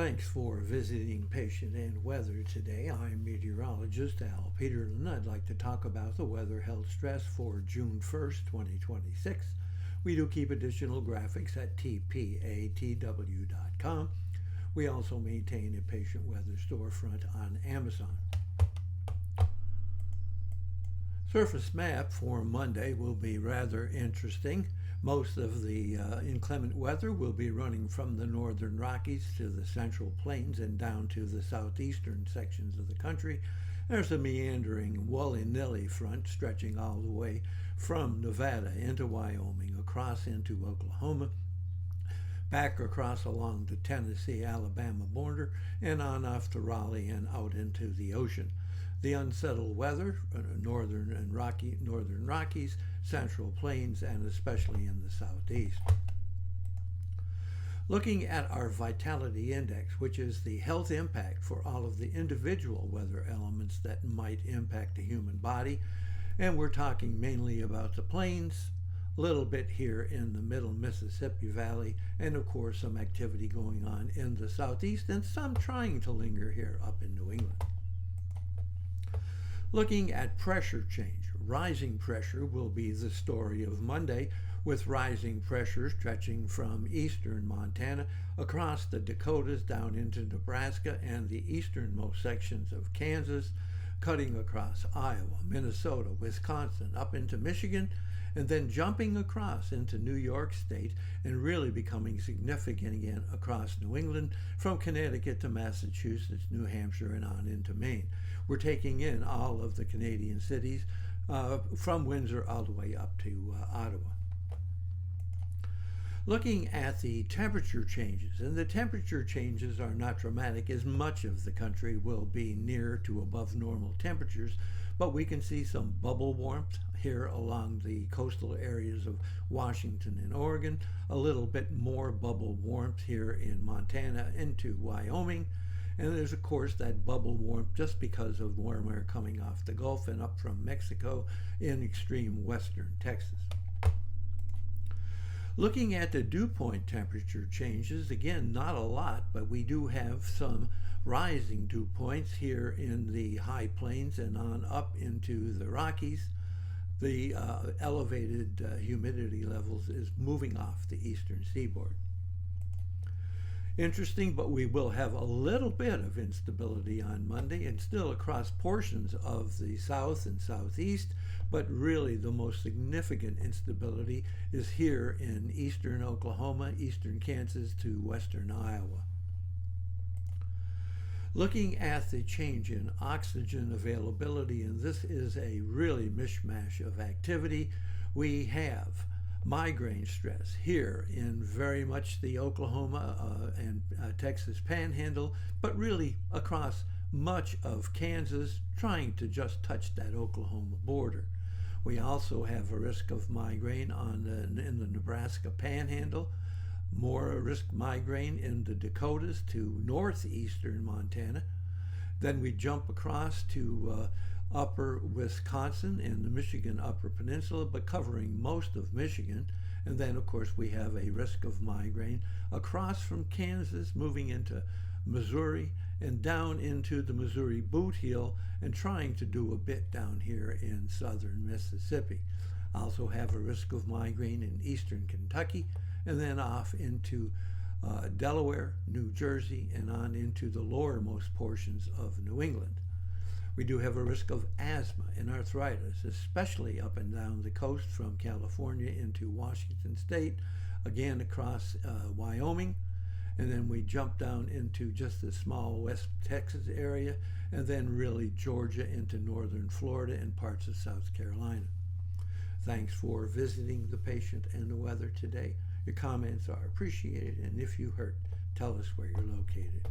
Thanks for visiting Patient and Weather today. I'm meteorologist Al Peterlin. I'd like to talk about the weather health stress for June 1st, 2026. We do keep additional graphics at tpatw.com. We also maintain a patient weather storefront on Amazon. Surface map for Monday will be rather interesting. Most of the inclement weather will be running from the northern Rockies to the central plains and down to the southeastern sections of the country. There's a meandering willy-nilly front stretching all the way from Nevada into Wyoming, across into Oklahoma, back across along the Tennessee-Alabama border, and on off to Raleigh and out into the ocean. The unsettled weather, northern Rockies, central plains, and especially in the southeast. Looking at our vitality index, which is the health impact for all of the individual weather elements that might impact the human body, and we're talking mainly about the plains, a little bit here in the middle Mississippi Valley, and of course some activity going on in the southeast, and some trying to linger here up in New England. Looking at pressure change, rising pressure will be the story of Monday, with rising pressure stretching from eastern Montana across the Dakotas down into Nebraska and the easternmost sections of Kansas, cutting across Iowa, Minnesota, Wisconsin, up into Michigan, and then jumping across into New York State and really becoming significant again across New England from Connecticut to Massachusetts, New Hampshire, and on into Maine. We're taking in all of the Canadian cities from Windsor all the way up to Ottawa. Looking at the temperature changes, and the temperature changes are not dramatic as much of the country will be near to above normal temperatures, but we can see some bubble warmth here along the coastal areas of Washington and Oregon, a little bit more bubble warmth here in Montana into Wyoming, and there's of course that bubble warmth just because of warm air coming off the Gulf and up from Mexico in extreme western Texas. Looking at the dew point temperature changes, again, not a lot, but we do have some rising dew points here in the high plains and on up into the Rockies. The elevated humidity levels is moving off the eastern seaboard. Interesting, but we will have a little bit of instability on Monday and still across portions of the south and southeast, but really the most significant instability is here in eastern Oklahoma, eastern Kansas to western Iowa. Looking at the change in oxygen availability, and this is a really mishmash of activity, we have migraine stress here in very much the Oklahoma and Texas panhandle, but really across much of Kansas, trying to just touch that Oklahoma border. We also have a risk of migraine in the Nebraska panhandle, more risk migraine in the Dakotas to northeastern Montana. Then we jump across to upper Wisconsin and the Michigan Upper Peninsula, but covering most of Michigan. And then, of course, we have a risk of migraine across from Kansas, moving into Missouri and down into the Missouri boot heel and trying to do a bit down here in southern Mississippi. Also have a risk of migraine in eastern Kentucky and then off into Delaware, New Jersey, and on into the lowermost portions of New England. We do have a risk of asthma and arthritis, especially up and down the coast from California into Washington State, again across Wyoming, and then we jump down into just the small West Texas area, and then really Georgia into northern Florida and parts of South Carolina. Thanks for visiting the Patient and the Weather today. Your comments are appreciated, and if you hurt, tell us where you're located.